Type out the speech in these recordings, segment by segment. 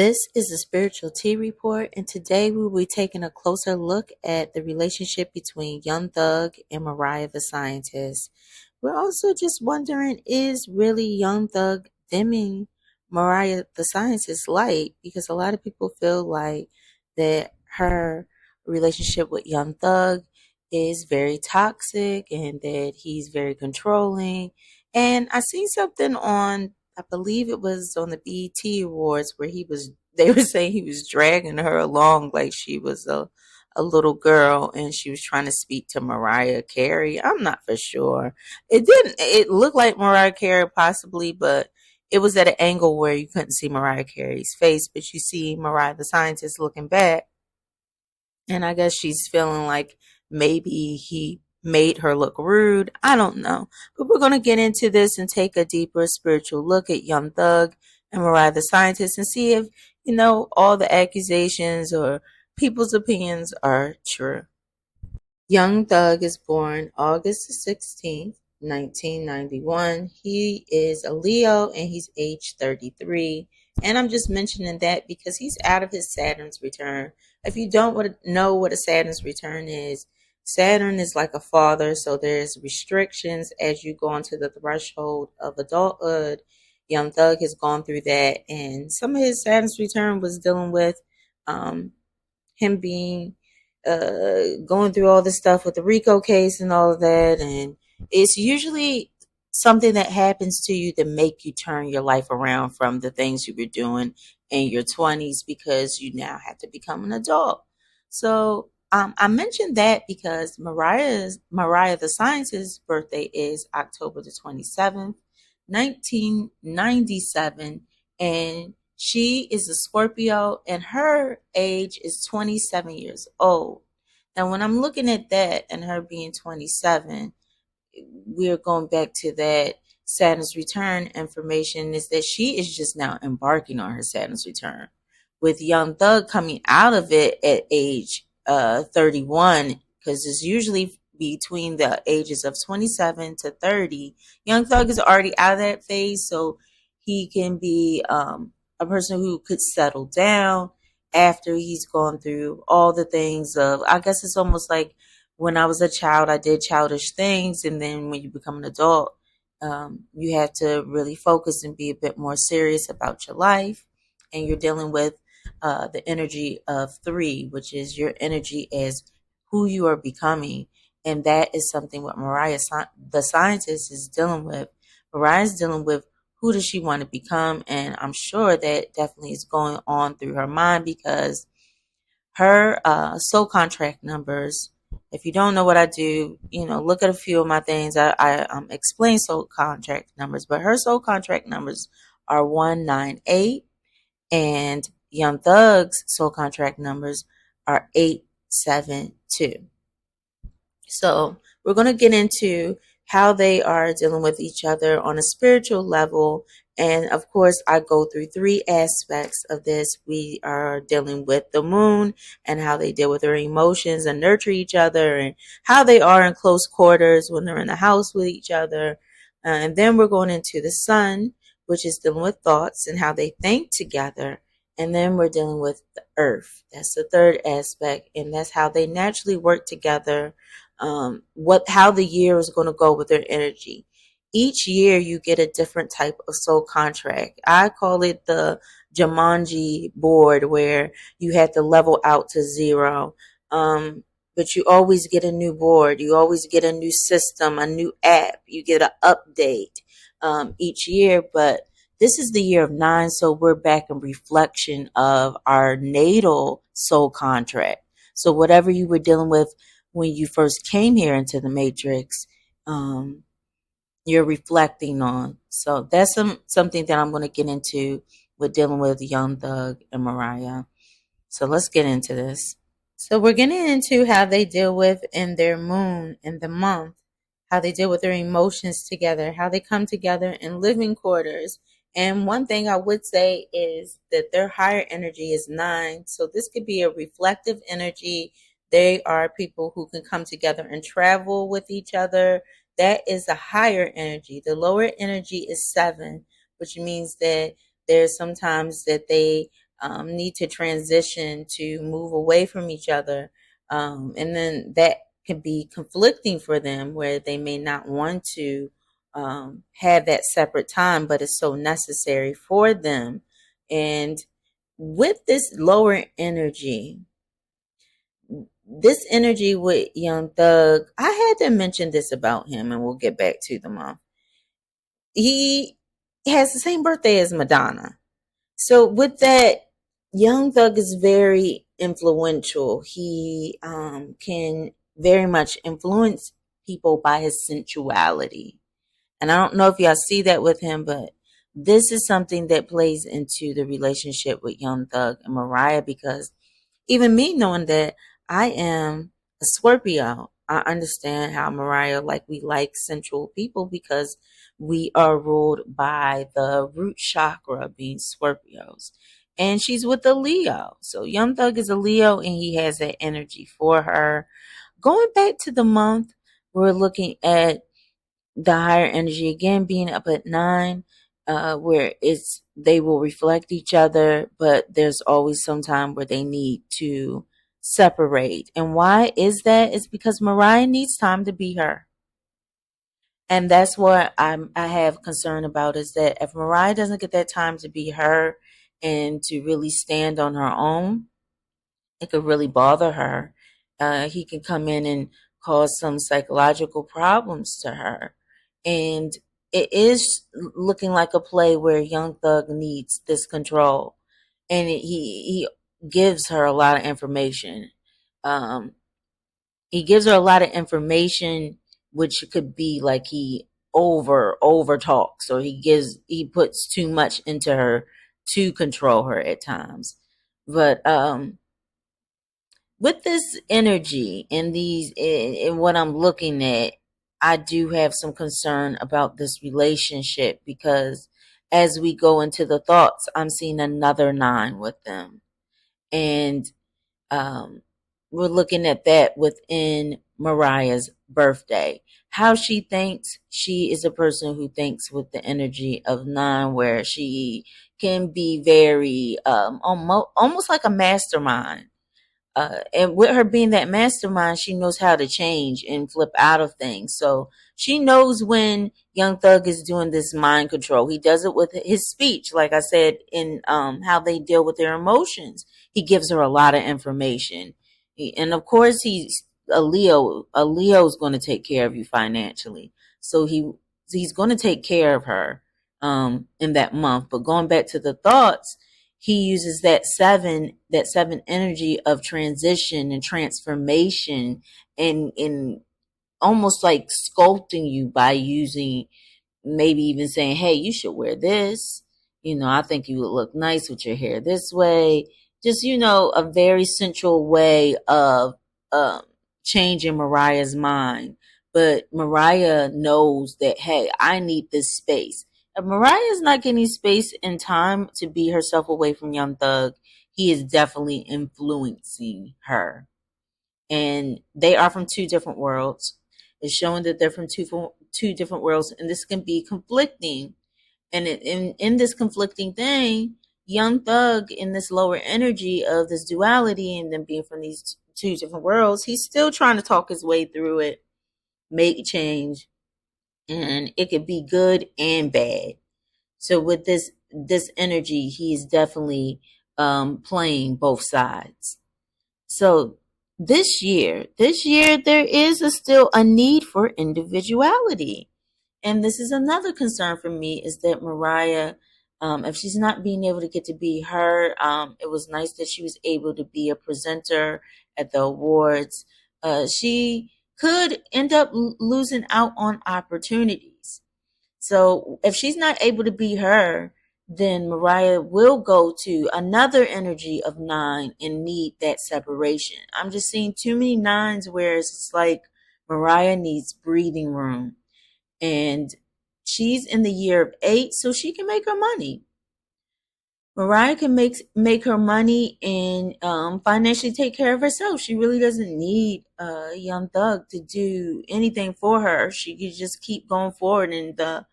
This is a spiritual tea report, and today we will be taking a closer look at the relationship between Young Thug and Mariah the Scientist. We're also just wondering, is really Young Thug dimming Mariah the Scientist's light? Because a lot of people feel like that her relationship with Young Thug is very toxic and that he's very controlling. And I seen something on, I believe it was on the BET Awards, where they were saying he was dragging her along like she was a little girl and she was trying to speak to Mariah Carey. I'm not for sure. It looked like Mariah Carey possibly, but it was at an angle where you couldn't see Mariah Carey's face, but you see Mariah the Scientist looking back. And I guess she's feeling like maybe he made her look rude. I don't know. But we're going to get into this and take a deeper spiritual look at Young Thug and Mariah the Scientist and see if, all the accusations or people's opinions are true. Young Thug is born August the 16th, 1991. He is a Leo and he's age 33. And I'm just mentioning that because he's out of his Saturn's return. If you don't know what a Saturn's return is, Saturn is like a father, so there's restrictions as you go onto the threshold of adulthood. Young Thug has gone through that, and some of his Saturn's return was dealing with um, him being going through all this stuff with the Rico case and all of that. And it's usually something that happens to you to make you turn your life around from the things you were doing in your 20s because you now have to become an adult. So I mentioned that because Mariah the Scientist's birthday is October the 27th, 1997, and she is a Scorpio and her age is 27 years old. Now, when I'm looking at that and her being 27, we're going back to that Saturn's return information, is that she is just now embarking on her Saturn's return. With Young Thug coming out of it at age 31, because it's usually between the ages of 27 to 30. Young Thug is already out of that phase, so he can be a person who could settle down after he's gone through all the things of, I guess it's almost like when I was a child, I did childish things. And then when you become an adult, you have to really focus and be a bit more serious about your life. And you're dealing with the energy of 3, which is your energy as who you are becoming. And that is something what Mariah, the Scientist, is dealing with. Mariah is dealing with who does she want to become? And I'm sure that definitely is going on through her mind because her soul contract numbers, if you don't know what I do, look at a few of my things. I explain soul contract numbers, but her soul contract numbers are 198, and Young Thug's soul contract numbers are 872. So we're going to get into how they are dealing with each other on a spiritual level. And of course, I go through 3 aspects of this. We are dealing with the moon and how they deal with their emotions and nurture each other, and how they are in close quarters when they're in the house with each other. And then we're going into the sun, which is dealing with thoughts and how they think together. And then we're dealing with the earth. That's the 3rd aspect. And that's how they naturally work together. How the year is going to go with their energy. Each year you get a different type of soul contract. I call it the Jumanji board, where you have to level out to 0. But you always get a new board. You always get a new system, a new app. You get an update each year. But this is the year of 9, so we're back in reflection of our natal soul contract. So whatever you were dealing with when you first came here into the matrix, you're reflecting on. So that's something that I'm going to get into with dealing with Young Thug and Mariah. So let's get into this. So we're getting into how they deal with in their moon in the month, how they deal with their emotions together, how they come together in living quarters. And one thing I would say is that their higher energy is 9. So this could be a reflective energy. They are people who can come together and travel with each other. That is a higher energy. The lower energy is 7, which means that there's sometimes that they need to transition to move away from each other. And then that can be conflicting for them where they may not want to have that separate time, but it's so necessary for them. And with this energy with Young Thug, I had to mention this about him, and we'll get back to the month. He has the same birthday as Madonna. So with that, Young Thug is very influential. He can very much influence people by his sensuality. And I don't know if y'all see that with him, but this is something that plays into the relationship with Young Thug and Mariah, because even me knowing that I am a Scorpio, I understand how Mariah, like, we like sensual people because we are ruled by the root chakra being Scorpios. And she's with a Leo. So Young Thug is a Leo and he has that energy for her. Going back to the month, we're looking at the higher energy again being up at 9, where they will reflect each other, but there's always some time where they need to separate. And why is that? It's because Mariah needs time to be her. And that's what I have concern about, is that if Mariah doesn't get that time to be her and to really stand on her own, it could really bother her. He can come in and cause some psychological problems to her. And it is looking like a play where Young Thug needs this control. And he gives her a lot of information. He gives her a lot of information, which could be like he over talks, or he puts too much into her to control her at times. But with this energy and what I'm looking at, I do have some concern about this relationship, because as we go into the thoughts, I'm seeing another 9 with them. And um, we're looking at that within Mariah's birthday. How she thinks, she is a person who thinks with the energy of 9, where she can be very, almost like a mastermind. And with her being that mastermind, she knows how to change and flip out of things. So she knows when Young Thug is doing this mind control. He does it with his speech, like I said, in how they deal with their emotions. He gives her a lot of information. And of course, he's a Leo. A Leo is going to take care of you financially. So he's going to take care of her in that month. But going back to the thoughts, he uses that seven energy of transition and transformation, and almost like sculpting you by using, maybe even saying, hey, you should wear this. I think you would look nice with your hair this way. Just, a very sensual way of changing Mariah's mind. But Mariah knows that, hey, I need this space. If Mariah is not getting space and time to be herself away from Young Thug, he is definitely influencing her. And they are from 2 different worlds. It's showing that they're from two different worlds, and this can be conflicting. And in this conflicting thing, Young Thug, in this lower energy of this duality and them being from these 2 different worlds, he's still trying to talk his way through it, make change, and it could be good and bad. So with this energy, he is definitely playing both sides. So this year, there is still a need for individuality. And this is another concern for me, is that Mariah, if she's not being able to get to be her, it was nice that she was able to be a presenter at the awards. She could end up losing out on opportunities. So if she's not able to be her, then Mariah will go to another energy of 9 and need that separation. I'm just seeing too many 9s where it's like Mariah needs breathing room. And she's in the year of 8, so she can make her money. Mariah can make her money and financially take care of herself. She really doesn't need Young Thug to do anything for her. She can just keep going forward, and the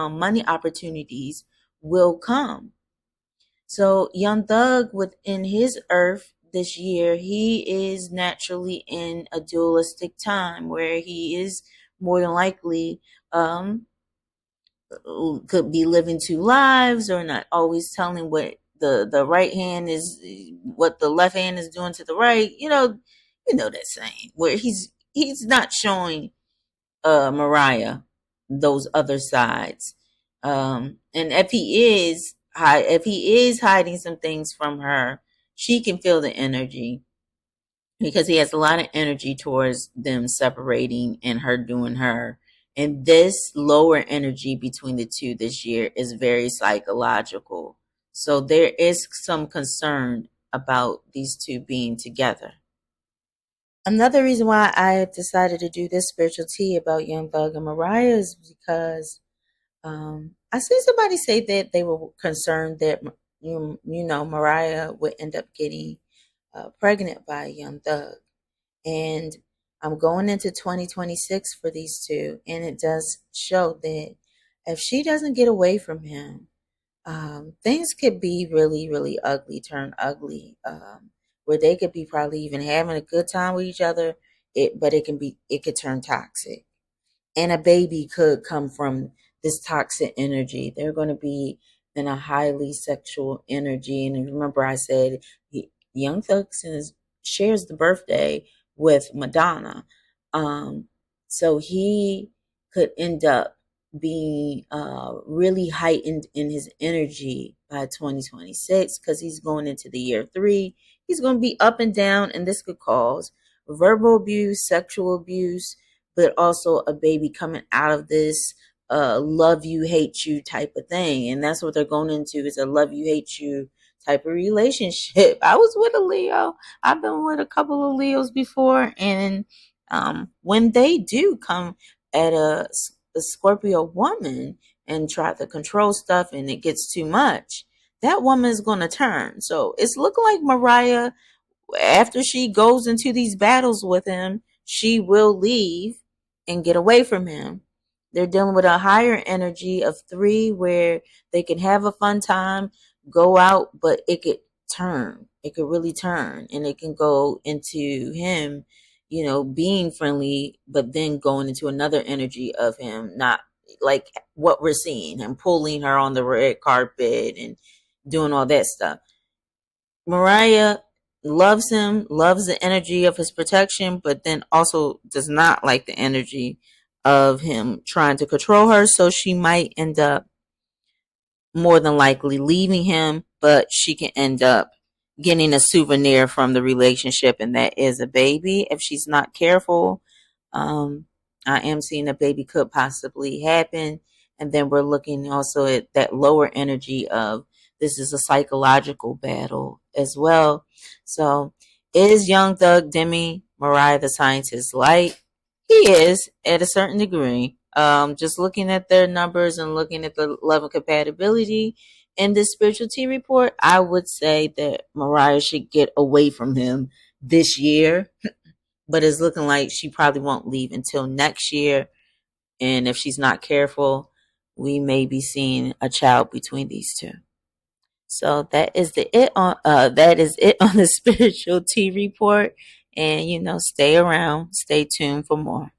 money opportunities will come. So Young Thug within his earth this year, he is naturally in a dualistic time where he is more than likely um could be living two lives or not always telling what the right hand is, what the left hand is doing to the right. You know that saying where he's not showing Mariah those other sides. And if he is hiding some things from her, she can feel the energy because he has a lot of energy towards them separating and her doing her. And this lower energy between the two this year is very psychological. So there is some concern about these two being together. Another reason why I decided to do this spiritual tea about Young Thug and Mariah is because I see somebody say that they were concerned that Mariah would end up getting pregnant by Young Thug, and I'm going into 2026 for these two, and it does show that if she doesn't get away from him, things could be really, really ugly, turn ugly, where they could be probably even having a good time with each other, but it could turn toxic, and a baby could come from this toxic energy. They're going to be in a highly sexual energy. And remember, I said Young Thug shares the birthday with Madonna. Um, so he could end up being really heightened in his energy by 2026 because he's going into the year three. He's going to be up and down, and this could cause verbal abuse, sexual abuse, but also a baby coming out of this love you, hate you type of thing. And that's what they're going into, is a love you, hate you type of relationship. I was with a Leo. I've been with a couple of Leos before. And when they do come at a Scorpio woman and try to control stuff and it gets too much, that woman is going to turn. So it's looking like Mariah, after she goes into these battles with him, she will leave and get away from him. They're dealing with a higher energy of three where they can have a fun time, go out, but it could turn. It could really turn, and it can go into him, being friendly, but then going into another energy of him, not like what we're seeing, him pulling her on the red carpet and doing all that stuff. Mariah loves him, loves the energy of his protection, but then also does not like the energy of him trying to control her. So she might end up more than likely leaving him, but she can end up getting a souvenir from the relationship, and that is a baby if she's not careful. Um, I am seeing a baby could possibly happen. And then we're looking also at that lower energy of this is a psychological battle as well. So is Young Thug Demi Mariah the Scientist light? He is at a certain degree. Just looking at their numbers and looking at the level of compatibility in this spirituality report, I would say that Mariah should get away from him this year, but it's looking like she probably won't leave until next year. And if she's not careful, we may be seeing a child between these two. So that is it on the spiritual tea report. And stay around, stay tuned for more.